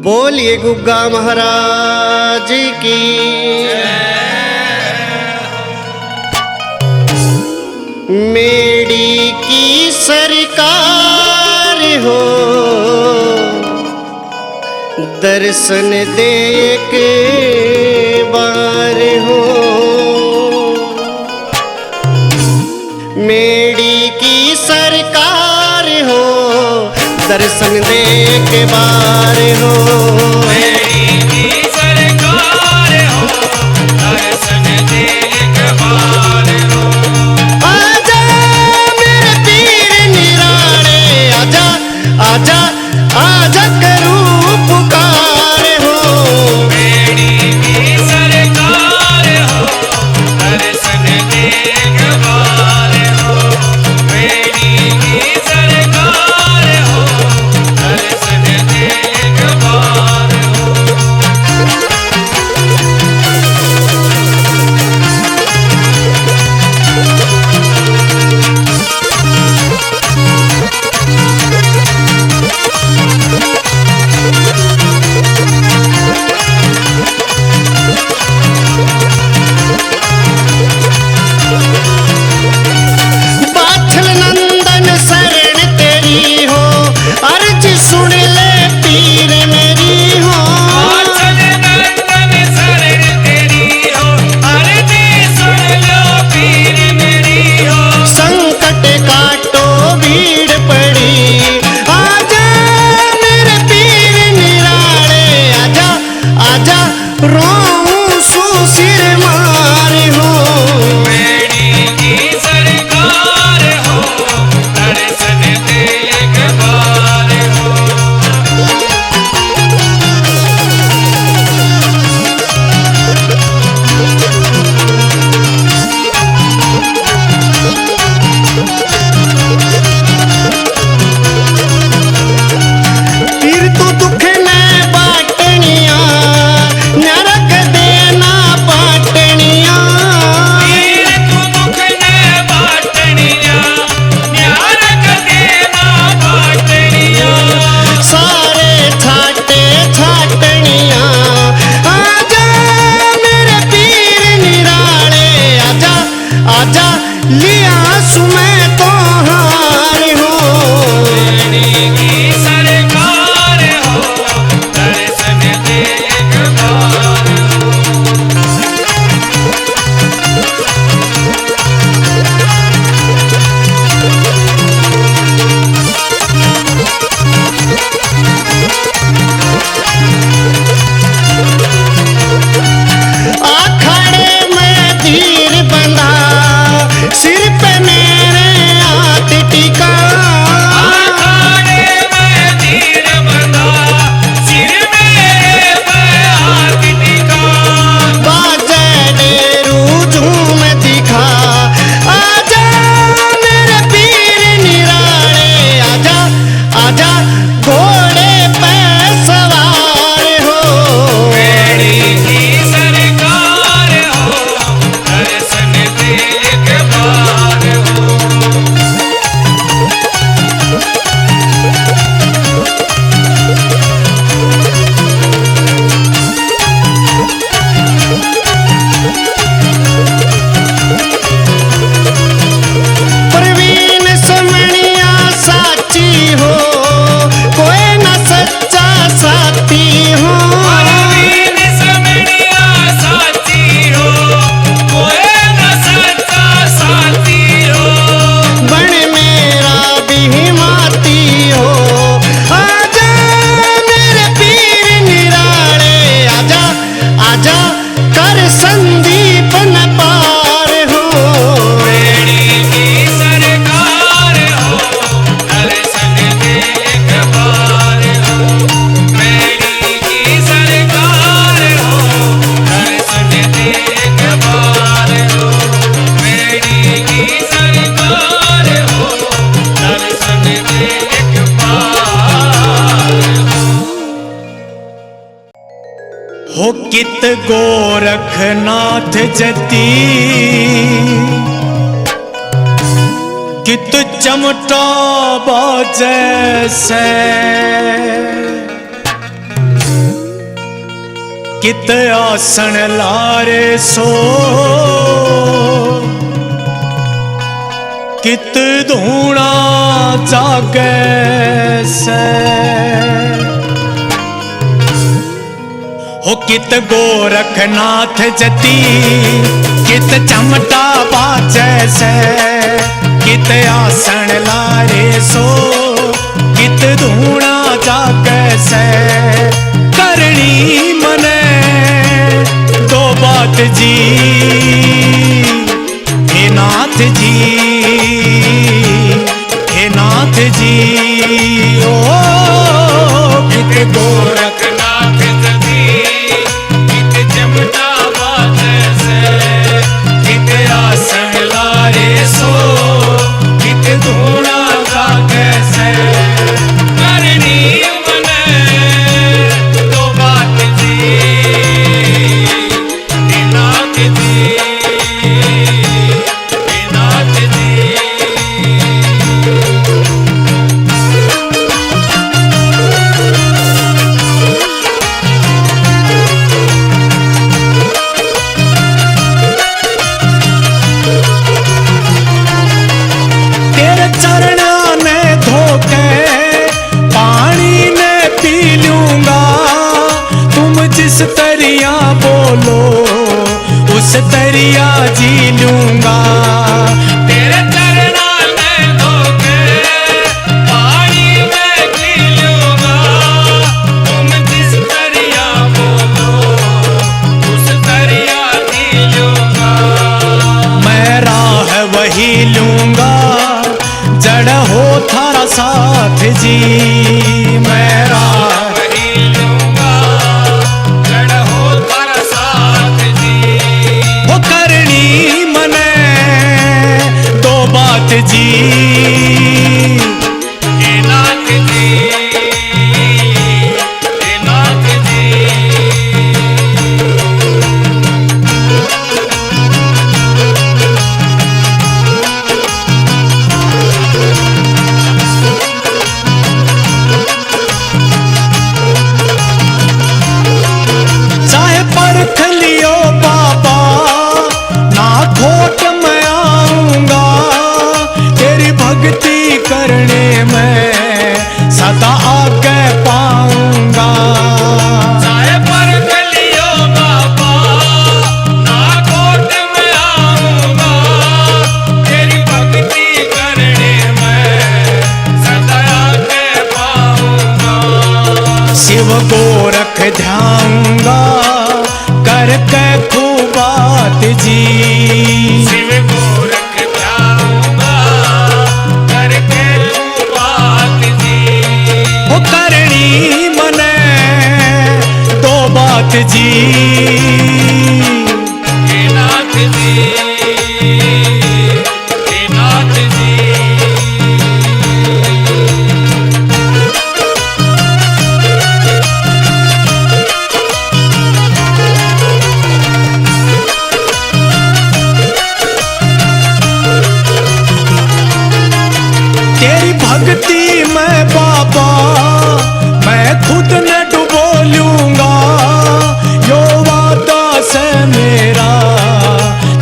बोलिए गुग्गा महाराज की। मेरी की सरकार हो, दर्शन दे के बार हो। मेरी की सरकार हो, दर्शन दे के बार हो। मेरी की सरकार हो, दर्शन दे के बार हो। आजा मेरे पीर निराले, आजा आजा आजा करूं पुकार हो। मेरी की सरकार हो, दर्शन दे के बार हो। मेरी की सरकार हो, दर्शन दे के बार हो। बाछल नंदन शरण तेरी हो, अर्ज सुन ले पीर मेरी हो। आचल नंदन शरण तेरी हो, अर्जी सुन लो पीर मेरी हो। संकट काटो भीड़ पड़ी, आजा मेरे पीर निराले, आजा आजा रोऊं सू सिर मार हो। मेरी की सरकार हो, दर्शन दे के बार हो। पीर तू दुख ने बाटनिया, नरक देना पाटनिया। पीर तू दुख ने बाटनिया, न्यारक देना बाटनिया। सारे छाटे छाटनिया, आजा मेरे पीर निराले, आजा आजा लिया सुमै तो हार हो। मेरी की सरकार हो, दर्शन दे के बार हो। आखड़े में धीर बंधा, सिर पे मेरे हाथ टिका। आखाड़े में तीर बंधा, सिर मेरे पे हाथ टिका। बाजे डेरू झूम दिखा, आजा मेरे पीर निराले, आजा आजा घोड़े पे सवार हो। मेरी की सरकार हो, दर्शन दे के बार हो। प्रवीण समणिया साची हो, कोई न सच्चा साथी हो। परवीन समणिया साथी हो, कोई न सच्चा साथी हो। बन मेरा भी माती हो, आजा मेरे पीर निराले, आजा आजा कर संदीप न पार हो। मेरी की सरकार हो, दर्शन दे के बार हो। मेरी की सरकार हो, दर्शन दे के बार हो। मेरी की सरकार हो, दर्शन दे के बार हो। कित गोरखनाथ जती, कित चमटा बाजे से। कित आसन लारे सो कित धूणा जागे से हो कित गोरखनाथ जती कित चमटा बाजे से कित आसन लारे सो कित धूणा जागे से करनी मने दो बात जी हे नाथ जी हे नाथ जी ओ कित गोरखनाथ जती कित चमटा बाजे से कित आसन लारे सो कित धूणा जागे से करनी मने दो बात जी हे नाथ जी हे नाथ जी। तेरे चरणा ने धोके पानी ने पी लूंगा तुम जिस तरिया बोलो उस तरिया जी लूंगा तेरे चरणा ने धोके पानी में पी लूंगा तुम जिस तरिया बोलो उस तरिया जी लूंगा मैं राह वही लूंगा जड़ हो थारा साथ जी मैं राह वही लूंगा जड़ हो थारा साथ जी वो करनी मने दो बात जी हे नाथ जी हे नाथ जी। चाहे परख लियो बाबा ना खोट मैं आऊंगा तेरी भक्ति करने में सदा आगे पाऊंगा चाहे परख लियो बाबा ना खोट मैं आऊंगा तेरी भक्ति करने में सदा आगे पाऊंगा शिव गोरख ध्याऊंगा करके खूबात जी शिव गोरख ध्याऊंगा करके खूबात जी वो करनी मने दो बात जी हे नाथ जी हे नाथ जी। तेरी भक्ति में बाबा मैं खुद न डुबो लूंगा यो वादा से मेरा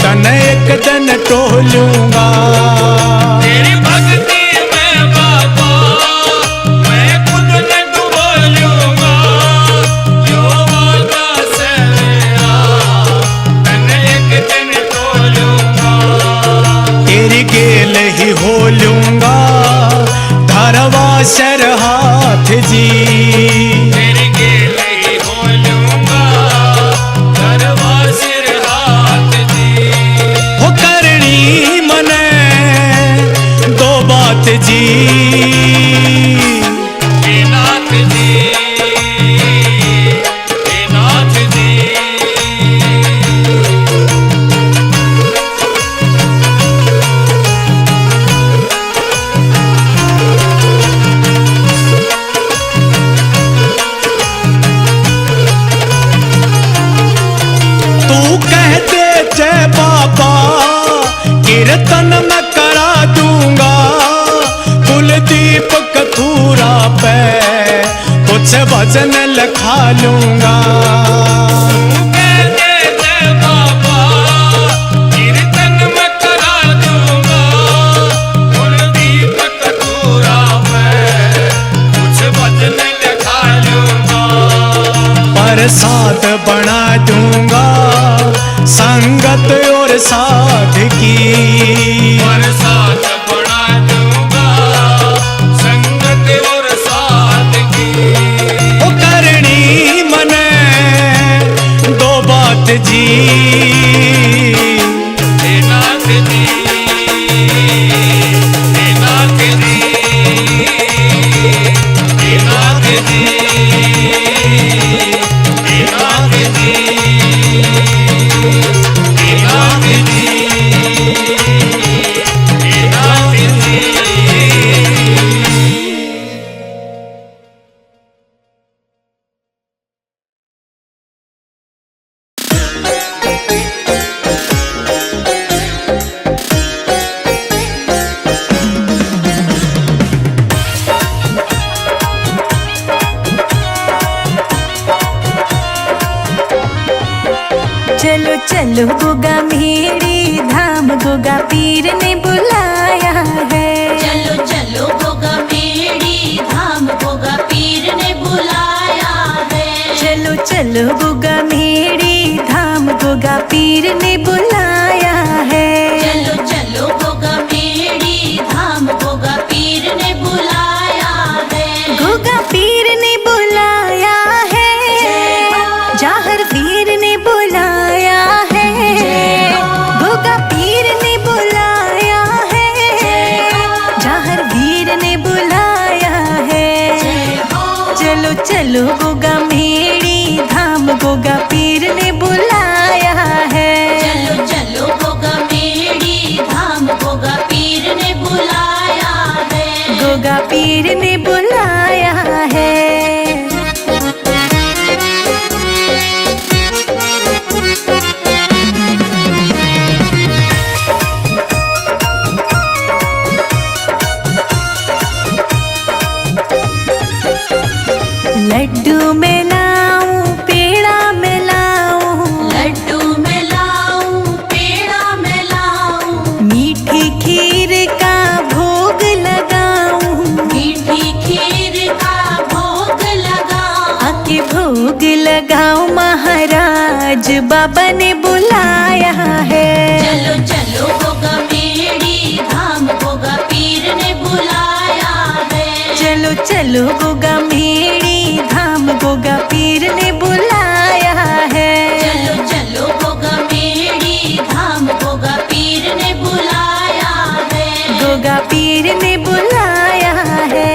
तन एक दिन टोलूंगा तेरी भक्ति में बाबा मैं खुद न डुबो लूंगा यो वादा से मेरा तन एक दिन टोलूंगा तेरी गेल ही हो लूंगा धरवा शर हाथ जी तेरी गेल ही हो लूंगा धरवा सिर हाथ जी हो करनी मने दो बात जी हे नाथ जी हे नाथ जी। जय बाबा कीर्तन मैं करा दूंगा कुलदीप कथूरा पे कुछ भजन लिखा लूंगा साथ बना दूंगा संगत और साथ की। और साथ बना दूंगा संगत और साथ की। ओ करनी मने दो बात जी, हे नाथ जी, हे नाथ जी, हे नाथ जी, हे नाथ जी, हे नाथ जी, हे नाथ जी। चलो चलो गोगा मेरी धाम, गोगा पीर ने बुलाया है। चलो चलो गोगा मेरी धाम, गोगा पीर ने बुलाया है। चलो चलो गोगा मेरी धाम, गोगा पीर ने बुलाया है। चलो चलो गोगा मेरी धाम, गोगा पीर ने बुलाया है। गोगा पीर ने बुलाया है, जाहर वीर ने बुलाया है। गोगा पीर ने बुलाया है, जाहर वीर ने बुलाया है। चलो चलो गोगा मेरी धाम, गोगा पीर ने बुलाया है। चलो चलो गोगा मेरी धाम, गोगा पीर ने बुलाया है। गोगा पीर ने बुलाया है। लड्डू में लाऊं पेड़ा में लाऊं, लड्डू में लाऊं पेड़ा में लाऊं, मीठी खीर का भोग लगाऊं। मीठी खीर का भोग लगाऊं। आके भोग लगाऊं, महाराज बाबा ने बुलाया है। चलो चलो गोगा मेरी धाम, गोगा पीर ने बुलाया है। चलो चलो गोगा मेरी धाम, गोगा पीर ने बुलाया है। चलो चलो गोगा मेरी धाम, गोगा पीर ने बुलाया है। गोगा पीर ने बुलाया है।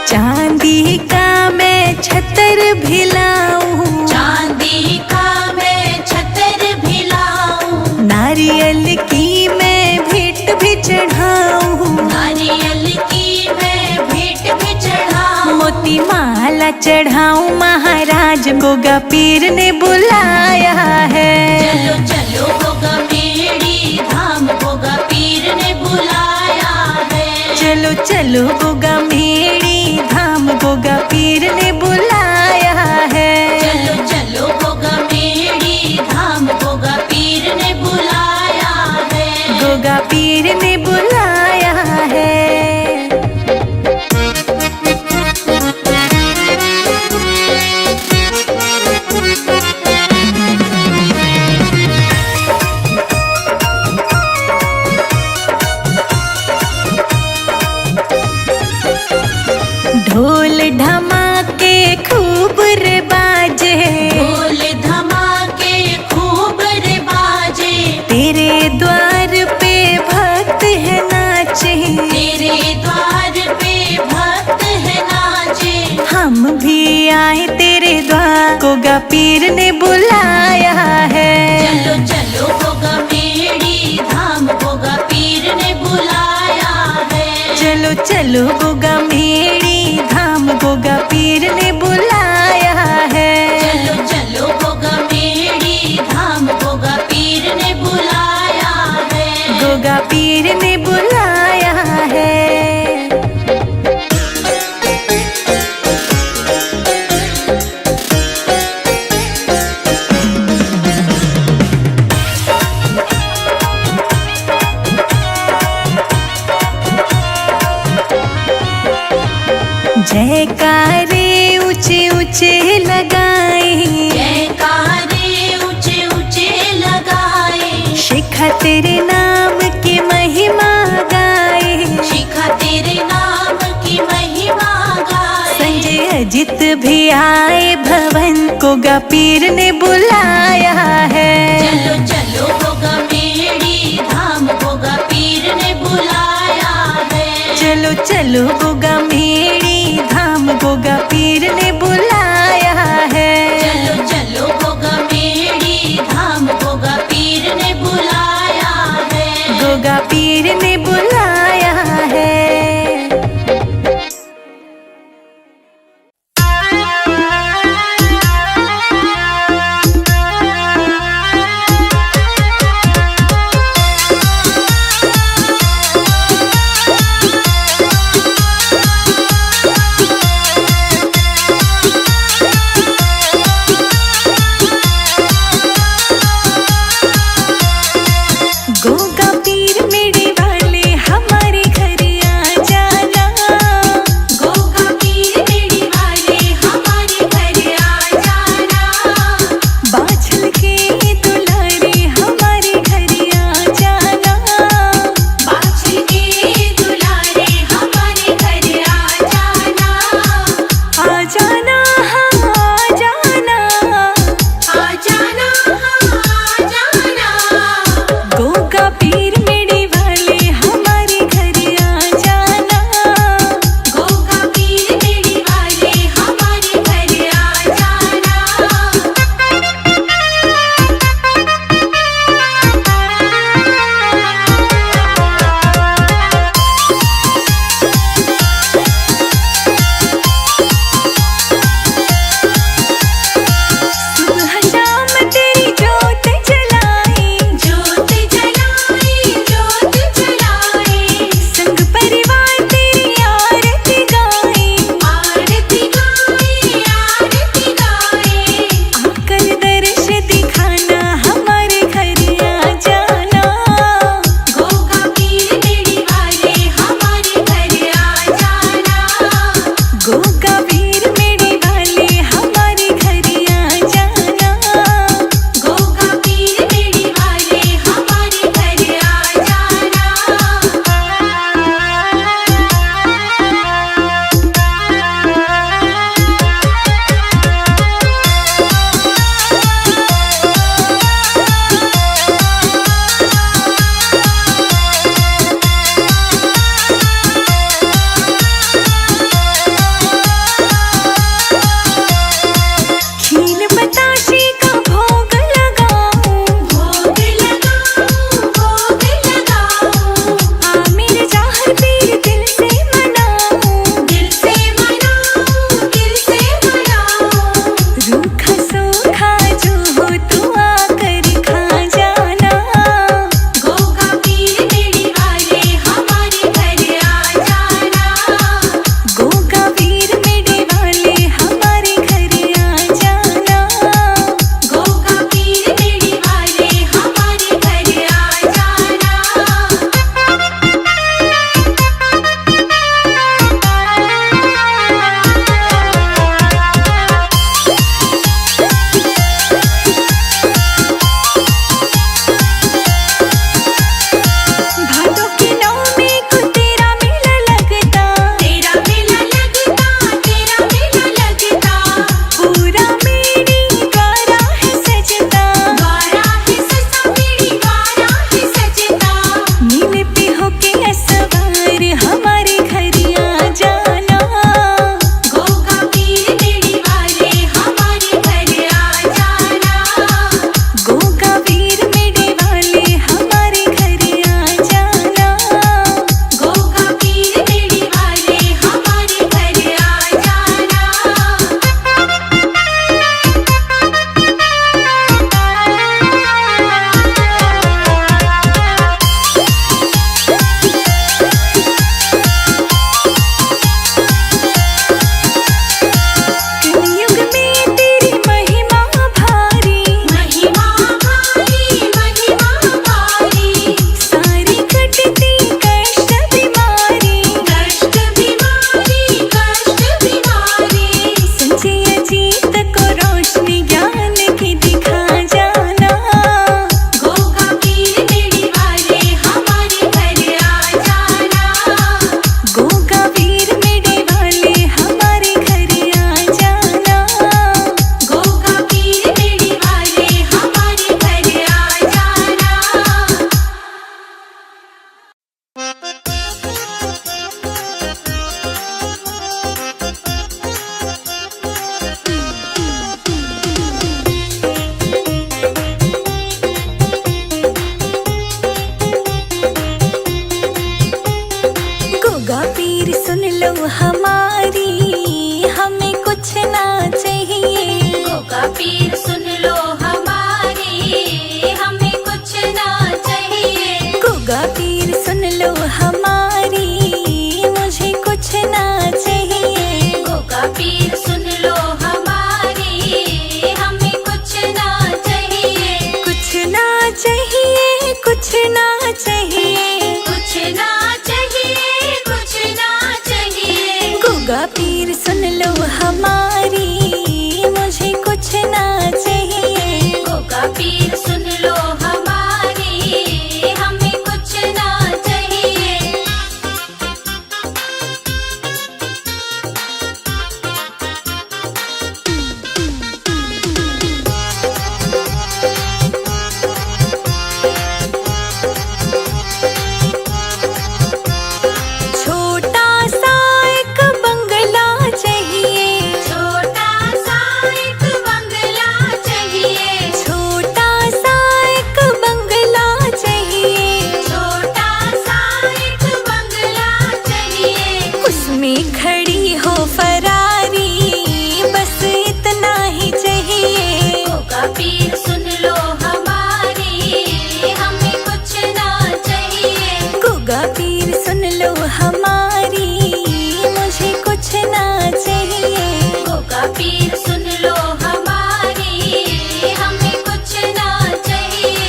चांदी का मैं छतर भिलाऊं, चांदी का मैं छतर भिलाऊं। नारियल की मैं भेंट भी चढ़ाऊं। नारियल की मैं भेंट भी चढ़ाऊं। मोती माला चढ़ाऊं, महाराज गोगा पीर ने बुलाया है। चलो चलो गोगा मेरी धाम, गोगा पीर ने बुलाया है। चलो चलो गोगा मेरी धाम, गोगा पीर ने बुलाया है। चलो चलो गोगा मेरी धाम, गोगा पीर ने बुलाया है। गोगा पीर ने बुलाया है। ढोल धमाके खूब रे बाजे, ढोल धमाके खूब रे बाजे। तेरे द्वार पे भक्त है नाचे। तेरे द्वार पे भक्त है नाचे। हम भी आए तेरे द्वार, गोगा पीर ने बुलाया है। चलो चलो गोगा मेरी धाम, गोगा पीर ने बुलाया है। चलो चलो गोगा मेरी धाम, गोगा पीर ने बुलाया है। चलो चलो गोगा मेरी धाम, गोगा पीर ने बुलाया है। गोगा पीर ने बुलाया है। जयकारे ऊंचे ऊंचे लगाए, जयकारे ऊंचे ऊंचे लगाए, शिखा तेरे नाम की महिमा गाए, शिखा तेरे नाम की महिमा गाए। संजय अजित भी आए, भवन को गा पीर ने बुलाया है। चलो चलो गोगा मेड़ी धाम गोगा पीर ने बुलाया है। चलो चलो गोगा मेड़ी धाम गोगा पीर ने बुलाया है। चलो चलो गोगा मेड़ी धाम गोगा पीर ने बुलाया है। गोगा पीर ने बुलाया है। गोगा पीर मेरे वाले हमारे घर आ जाना। गोगा पीर मेड़ी वाले हमारे घर आ जाना। बाछल के दुलारे हमारे घर आ जाना। बाछल के दुलारे हमारे घर आ जाना। आ जाना हाँ आ जाना। आ जाना आ जाना। गोगा पीर मेरे वाले हमारे घर आ जाना। गोगा पीर मेड़ी वाले हमारे घर आ जाना। सुबह शाम तेरी जोत जलाई, जोत जलाई जोत जलाई। संग परिवार तेरी आरती गाए। आरती गाए आरती गाए। आकर दर्श दिखाना हमारे घर आ जाना। गोगा पीर मेड़ी वाले हमारे घर आ जाना। गोगा पीर मेरे वाले हमारे घर आ जाना। गोगा पीर मेड़ी वाले हमारे घर आ जाना। पीर सुन लो हमारी, हमें कुछ ना चाहिए, कुछ ना चाहिए, कुछ ना चाहिए, कुछ ना चाहिए, कुछ ना चाहिए। गोगा पीर सुन लो हमारी, मुझे कुछ ना चाहिए। गोगा पीर सुन लो हमारी, हमें कुछ ना चाहिए। छोटा सा एक बंगला चाहिए, छोटा सा एक बंगला चाहिए, छोटा सा एक बंगला चाहिए, छोटा सा एक बंगला चाहिए। उसमें खड़ी हो फरारी, बस इतना ही चाहिए। गोगा पीर सुन लो हमारी, हमें कुछ ना चाहिए। गोगा पीर सुन लो हमारी, मुझे कुछ ना चाहिए। गोगा पीर सुन लो हमारी, हमें कुछ ना चाहिए।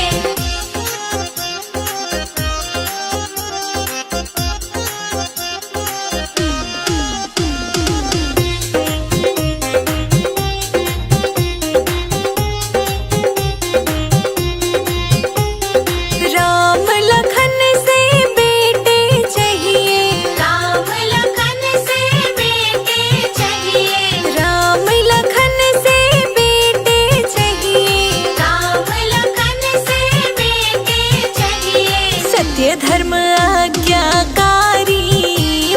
राम लखन से बेटे चाहिए, राम लखन से बेटे चाहिए, राम लखन से बेटे चाहिए, राम लखन से बेटे चाहिए। सत्य धर्म आज्ञाकारी,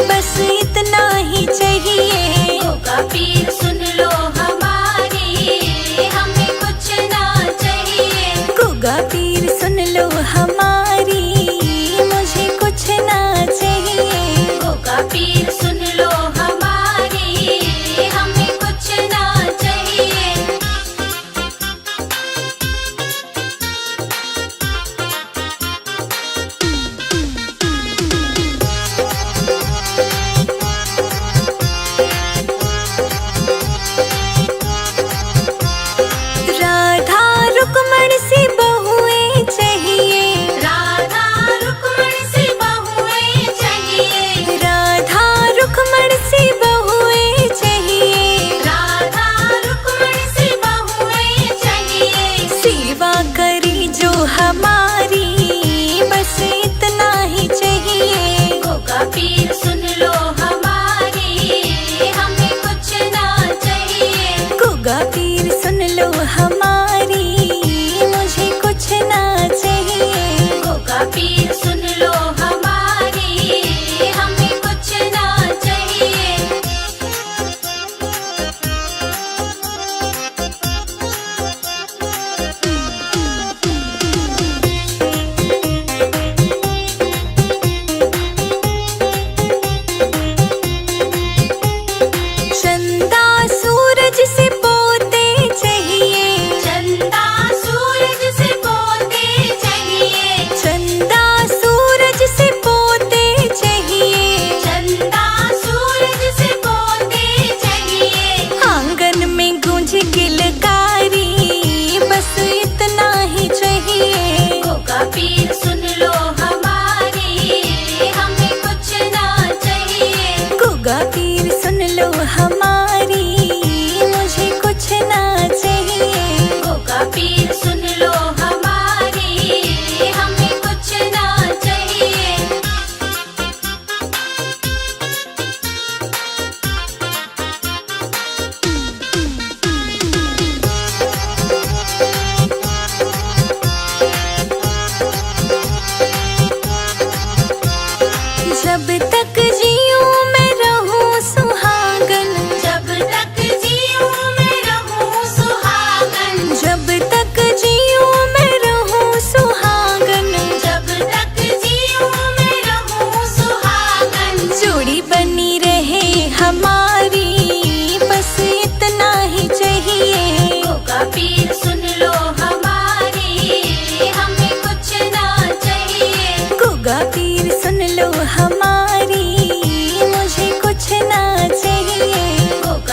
बस इतना ही चाहिए। गोगा पीर सुन लो हमारी, हमें कुछ ना चाहिए। गोगा पीर सुन लो हमारी, मुझे कुछ ना चाहिए। गोगा पीर सुन लो हमारी, हमें कुछ ना चाहिए।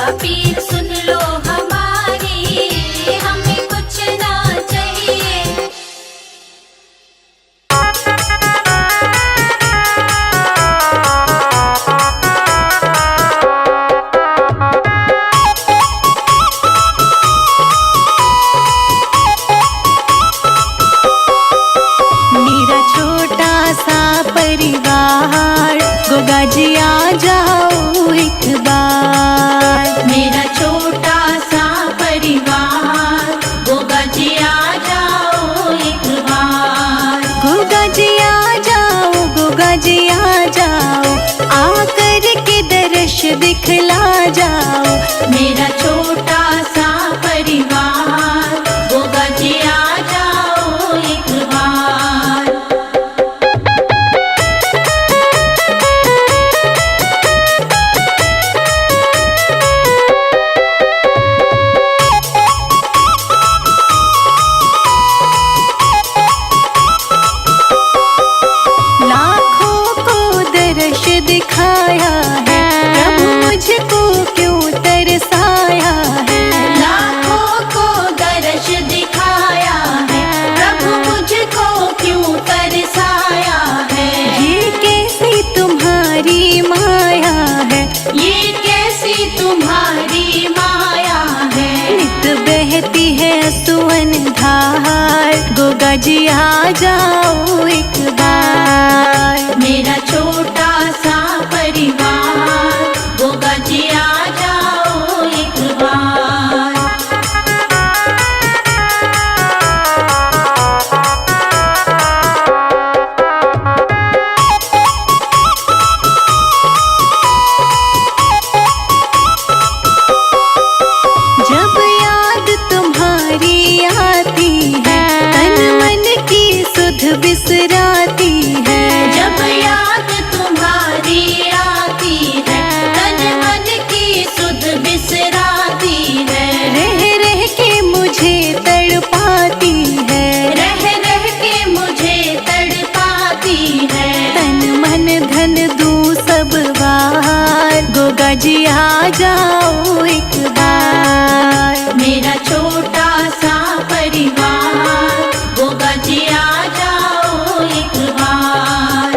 गोगा पीर सुन लो हमारी, हमें कुछ ना चाहिए। मेरा छोटा सा परिवार, गोगा जी आ जाओ एक बार। मेरा छोटा सा परिवार, गोगा जी आ जाओ एक बार। गोगा जी आ जाओ, गोगा जी आ जाओ, आकर के दर्श दिखला जाओ। मेरा छोटा सा परिवार, गोगा जी आ जाओ एक बार। लाखों को दर्श दिखाया है, प्रभु मुझको क्यों तरसाया है। लाखों को दर्श दिखाया है, प्रभु मुझको क्यों तरसाया है। ये कैसी तुम्हारी माया है, ये कैसी तुम्हारी माया है। नित बहती है सुवन धार, गोगा जी आ जाओ एक बार। मेरा छोटा सा परिवार, गोगा जी आ जाओ एक बार। जब याद तुम्हारी आती है, तन मन की सुध बिसराती है। जब याद तुम्हारी आती है, तन मन की सुध बिसराती है। रह रह के मुझे तड़पाती है, रह रह के मुझे तड़पाती है। तन मन धन दूं सब बार, गोगा जी आ जाओ एक बार। मेरा छोटा सा परिवार, गोगा जी आ जाओ एक बार।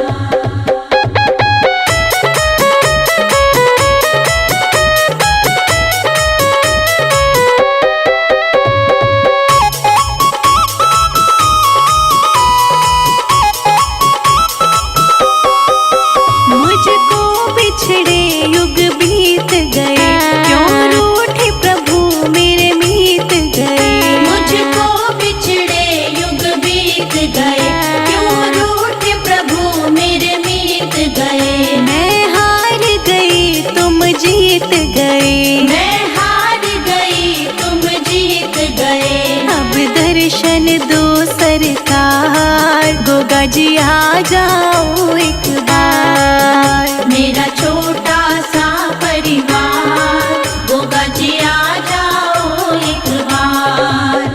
मुझको बिछड़े युग बीत गए, क्यों रूठे प्रभु मेरे मीत गए। मुझको बिछड़े युग बीत गए, क्यों रूठे प्रभु मेरे मीत गए। मैं हार गई तुम जीत गए, मैं हार गई तुम जीत गए। अब दर्शन दो सरकार, गोगा जी आ जाओ एक बार। मेरा छोटा सा परिवार, गोगा जी आ जाओ एक बार।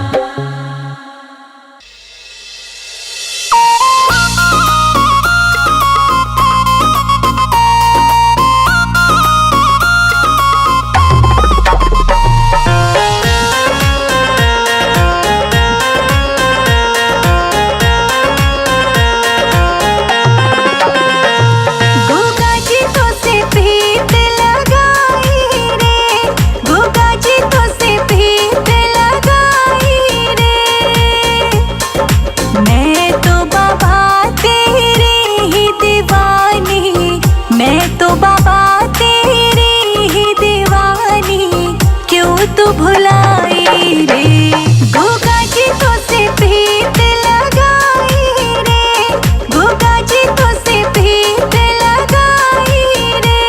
गोगा जी तो से प्रीत लगाई रे, गोगा जी तो से प्रीत लगाई रे। मैं तो बाबा तेरी ही दीवानी, मैं तो बाबा तेरी ही दीवानी, क्यों तू भुलाई रे। गोगा जी तो से प्रीत लगाई रे, गोगा जी तो से प्रीत लगाई रे।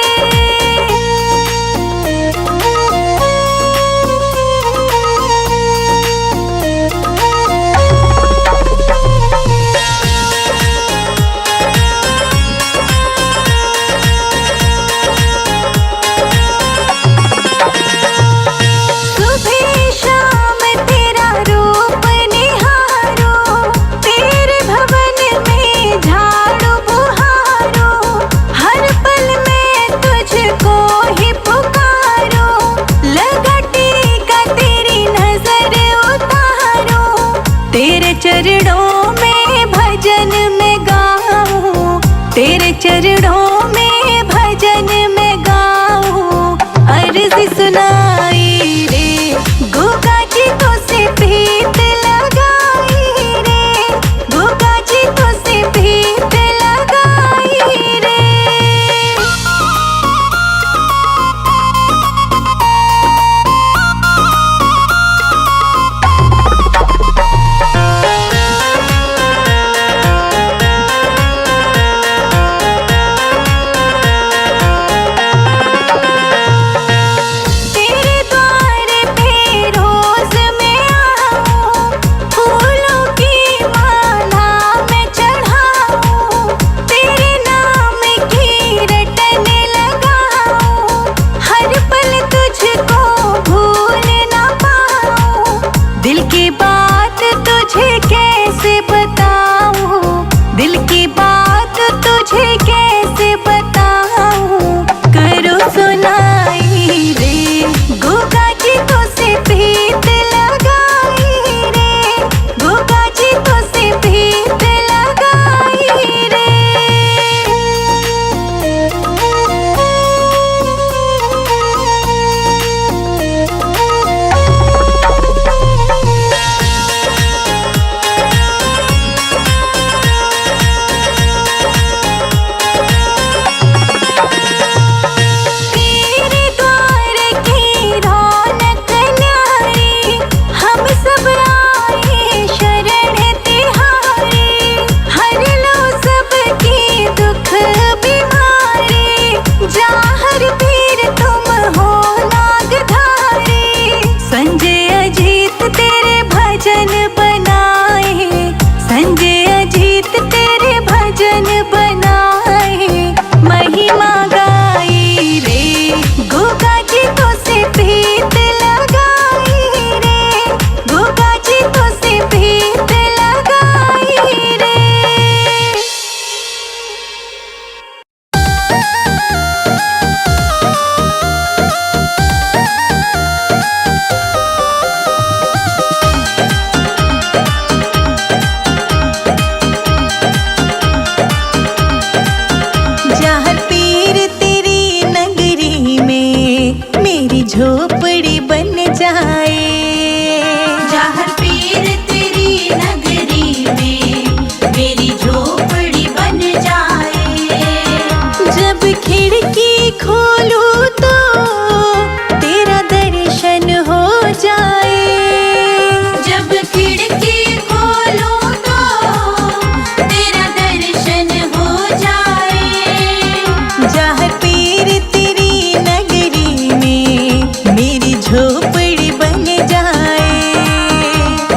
सुबह चरणों में भजन में गाऊं, तेरे चरणों में भजन में गाऊं। अर्ज सुनाई रे गोगा जी तो से प्रीत लगाई रे, गोगा जी तो से प्रीत लगाई रे। तेरे द्वार पे रोज मैं आऊं, फूलों की माला मैं चढ़ाऊं, तेरे नाम की रटन लगाऊं, हर पल तुझको भूल ना पाऊं। दिल की बात तुझे कैसे बताऊं, दिल की बात तुझे कैसे बताऊं। करो सुनाई रे गोगा जी तो से प्रीत लगाई रे, गोगा जी तो से प्रीत लगाई रे। तेरे द्वार की रौनक न्यारी, हम सब आए शरण तिहारी। हर लो सबकी दुख बीमारी, जाहर पीर तुम हो नागधारी। संजय अजीत तेरे भजन बनाए, संजय अजीत तेरे भजन बनाए। महिमा गाई रे गोगा जी तो से प्रीत लगाई रे, गोगा जी तो से प्रीत लगाई रे। जहाँ पीर तेरी नगरी में मेरी झोपड़ी बन जाए, जहाँ पीर तेरी नगरी में मेरी झोपड़ी बन जाए। जब खिड़की खोलूं तो तेरा दर्शन हो जाए। जब खिड़की खोलूं तो तेरा दर्शन हो जाए। जहाँ पीर तेरी नगरी में मेरी झोपड़ी बन जाए,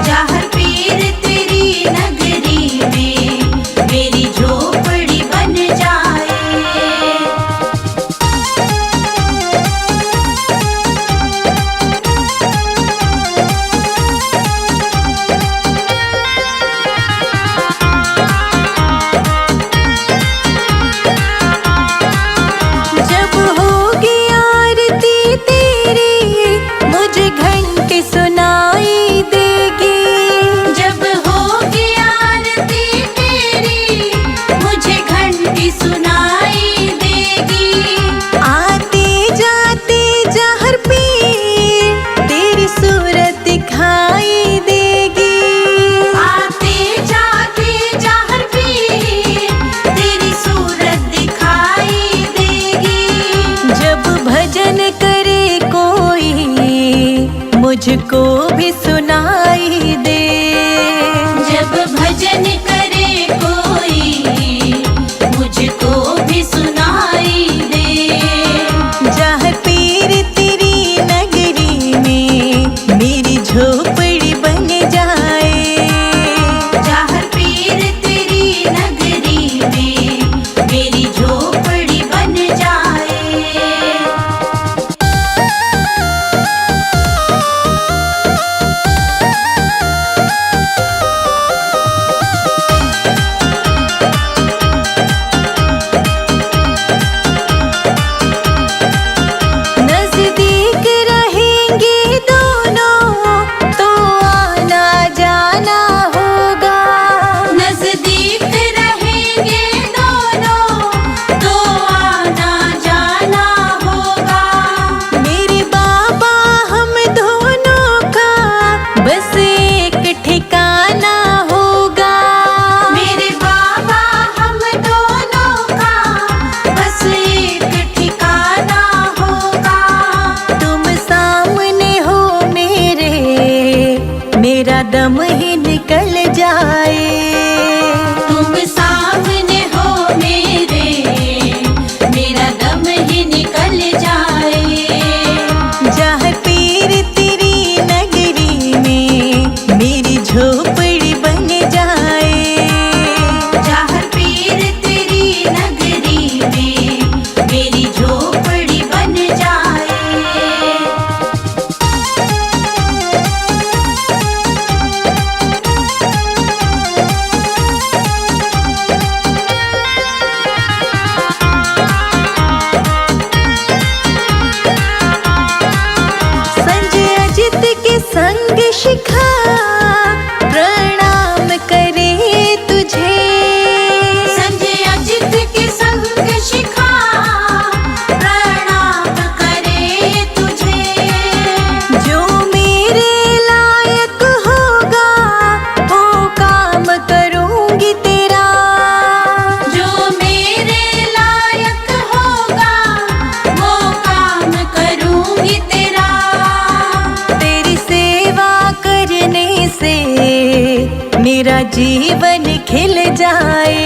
जहाँ पीर तेरी नगरी में मेरी झोपड़ी बन जाए। जब होगी आरती तेरी मुझे घंटी सुनाई देगी। जब होगी आरती तेरी मुझे घंटी सुनाई देगी। आते जाते जहर पीर तेरी सूरत दिखाई देगी। आते जाते जहाँ पीर तेरी सूरत दिखाई देगी। जब भजन करे कोई मुझको भी सुनाई दे। जब भजन करे कोई मुझको भी सुनाई दे। जहाँ पीर तेरी नगरी में मेरी झोपड़ी बन जाए। जहाँ पीर तेरी नगरी में मेरी झोपड़ी बन जाए। जीवन खिल जाए।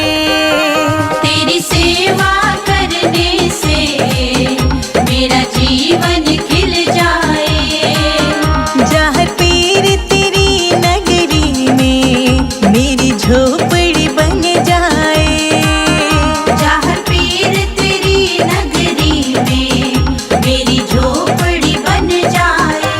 तेरी सेवा करने से मेरा जीवन खिल जाए। जहाँ पीर तेरी नगरी में मेरी झोपड़ी बन जाए। जहाँ पीर तेरी नगरी में मेरी झोपड़ी बन जाए।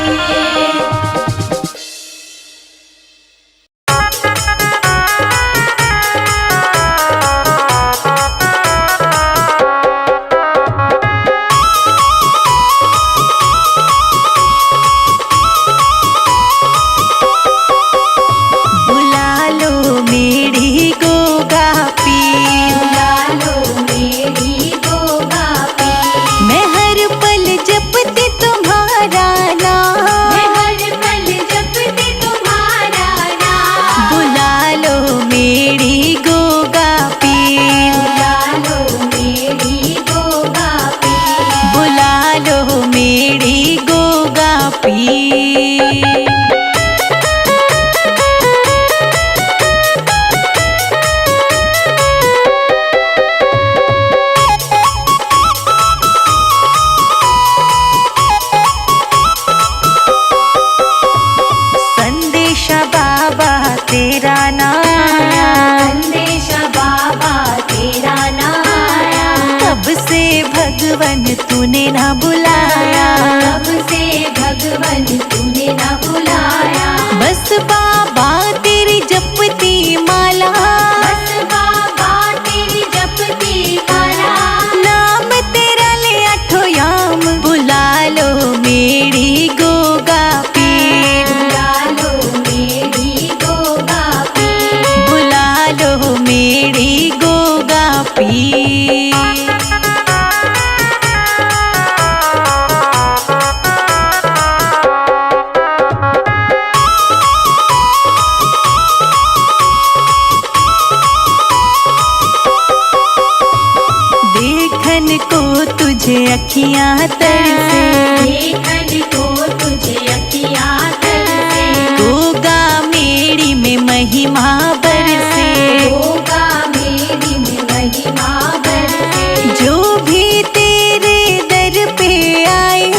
बुला लो मेरी गोगा पीर, बुला लो मेरी गोगा पीर। मैं हर पल जपती तुम्हारा नाम। मैं हर पल जपती तुम्हारा नाम। बुला लो मेरी गोगा पीर, बुला लो मेरी गोगा पीर। बुला लो मेरी गोगा पीर। संदेशा बाबा तेरा नाम, संदेशा बाबा तेरा नाम आया। तब से भगवन तूने ना बुलाया। तब से भगवन तूने ना बुलाया। बस बाबा तेरी जपती माला, बस बाबा तेरी जपती माला। नाम तेरा ले आठो याम। बुला लो मेरी गोगा पीर, बुला लो मेरी गोगा पीर। बुला लो मेरी गोगा पीर। देखन को तुझे अखियां तरसे, देखन को तुझे अखियाँ तरसे। गोगा मेरी में महिमा बरसे। गोगा मेरी में महिमा बरसे। जो भी तेरे दर पे आए,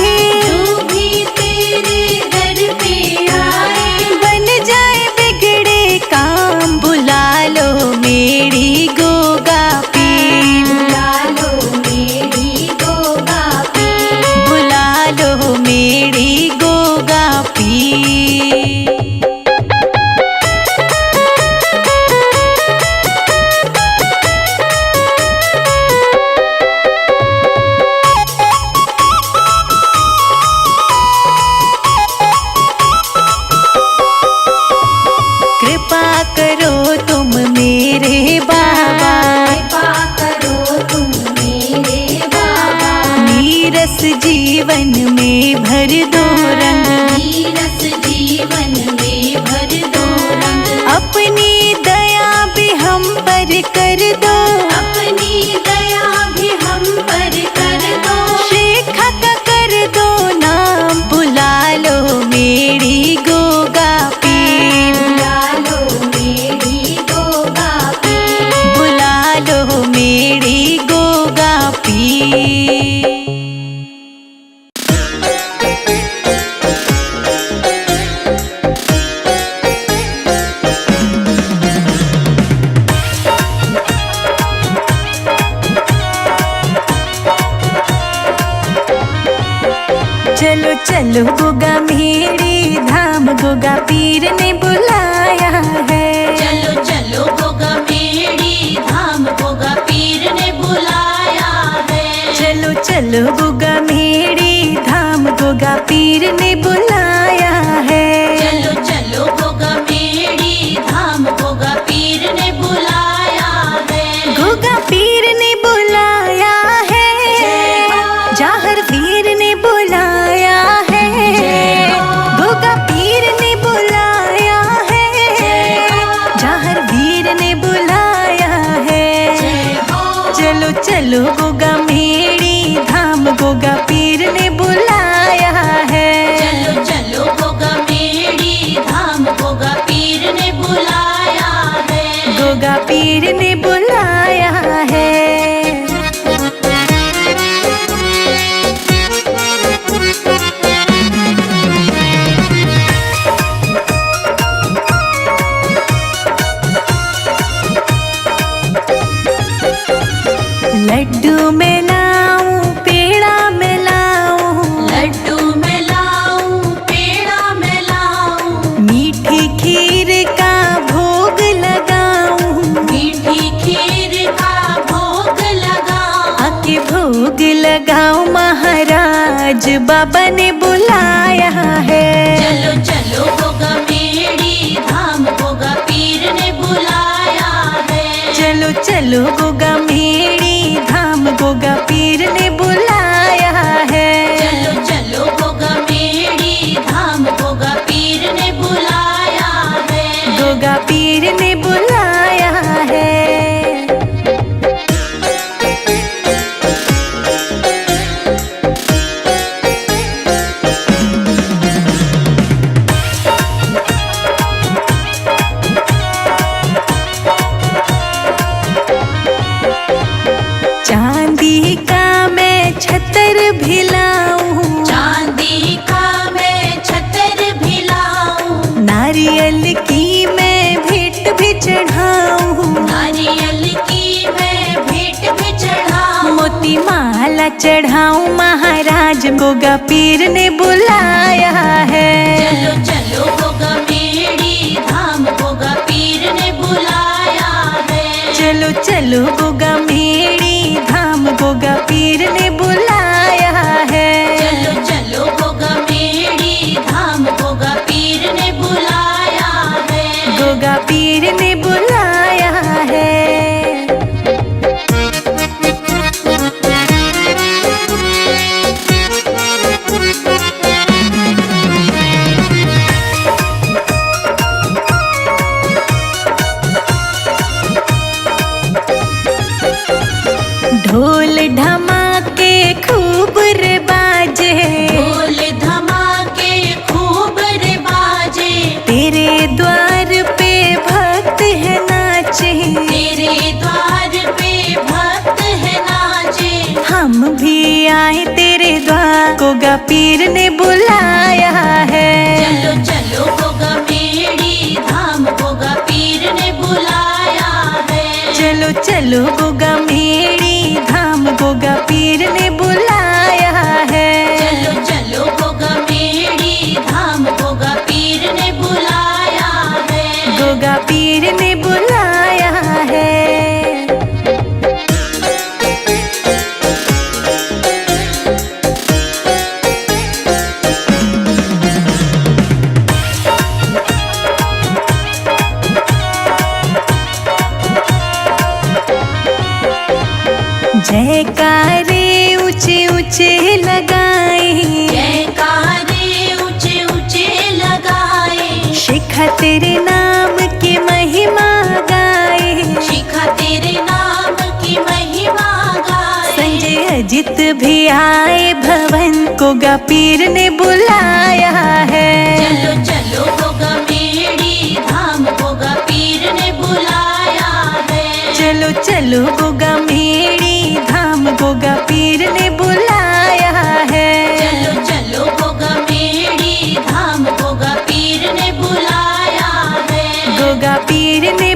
जो भी तेरे दर पे आए। बन जाए बिगड़े काम। बुला लो मेरी गोगा पीर, बुला लो मेरी गोगा पीर। बुला लो मेरी गोगा पीर। कृपा करो तुम मेरे बाबा, कृपा करो तुम मेरे बाबा। नीरस जीवन में भर दो रंग। नीरस जीवन में भर दो रंग। अपनी दया भी हम पर कर दो। अपनी दया भी हम पर कर दो। शेखा का कर दो नाम। बुला लो मेरी गोगा पीर, बुला लो मेरी गोगा पीर। बुला लो मेरी गोगा पीर। चलो चलो गोगा मेरी धाम, गोगा पीर ने बुलाया है। चलो चलो गोगा मेरी धाम। गोगा पीर ने बुलाया है। चलो चलो गोगा मेरी धाम, गोगा पीर ने बुलाया है। चलो चलो गोगा मेरी धाम। गोगा पीर ने बुलाया है। गोगा पीर ने बुलाया है। जाहर वीर ने बुलाया है। गोगा पीर ने बुलाया है। जाहर वीर ने बुलाया है। चलो चलो गोगा मेरी धाम, गोगा पीर ने बुलाया है। चलो पीर ने बुलाया है। लड्डू में लाऊं पेड़ा में लाऊं, लड्डू में लाऊं पेड़ा में लाऊं, मीठी खीर का भोग लगाऊं, मीठी खीर का भोग लगाऊं, आके भोग लगाऊं महाराज बाबा ने बुलाया है। चलो चलो गोगा मेड़ी धाम गोगा पीर ने बुलाया है। चलो चलो गोगा मेड़ी धाम गोगा पीर ने बुलाया है। चलो चलो गोगा मेड़ी धाम गोगा पीर ने बुलाया है। गोगा पीर ने बुलाया है। चांदी का मैं छतर भी लाऊं, चांदी का मैं छतर भी लाऊं, नारियल की मैं भेंट भी चढ़ाऊं, नारियल की मैं भेंट भी चढ़ाऊं, मोती माला चढ़ाऊं महाराज गोगा पीर ने बुलाया है। चलो चलो गोगा मेड़ी धाम गोगा पीर ने बुलाया है। चलो चलो गोगा मेड़ी धाम गोगा पीर ने बुलाया है। चलो चलो गोगा मेड़ी धाम गोगा पीर ने बुलाया है। गोगा पीर ने बुलाया है। ढोल धमाके खूब रे बाजे, ढोल धमाके खूब रे बाजे, तेरे द्वार पे भक्त है नाचे, तेरे द्वार पे भक्त है नाचे, हम भी आए तेरे द्वार गोगा पीर ने बुलाया है। चलो चलो गोगा मेड़ी धाम गोगा पीर ने बुलाया है। चलो चलो गोगा मेड़ी धाम गोगा पीर ने बुलाया है। चलो चलो गोगा मेड़ी धाम गोगा पीर ने बुलाया है। गोगा पीर ने बुलाया है। जयकारे ऊंचे ऊंचे लगाए, जयकारे ऊंचे ऊंचे लगाए, शिखा तेरे नाम की महिमा गाए, शिखा तेरे नाम की महिमा गाए, संजय अजित भी आए भवन गोगा पीर ने बुलाया है। चलो चलो गोगा मेड़ी धाम गोगा पीर ने बुलाया है। चलो चलो गोगा मेड़ी धाम गोगा पीर ने बुलाया है। चलो चलो गोगा मेड़ी धाम गोगा पीर ने बुलाया है। गोगा पीर ने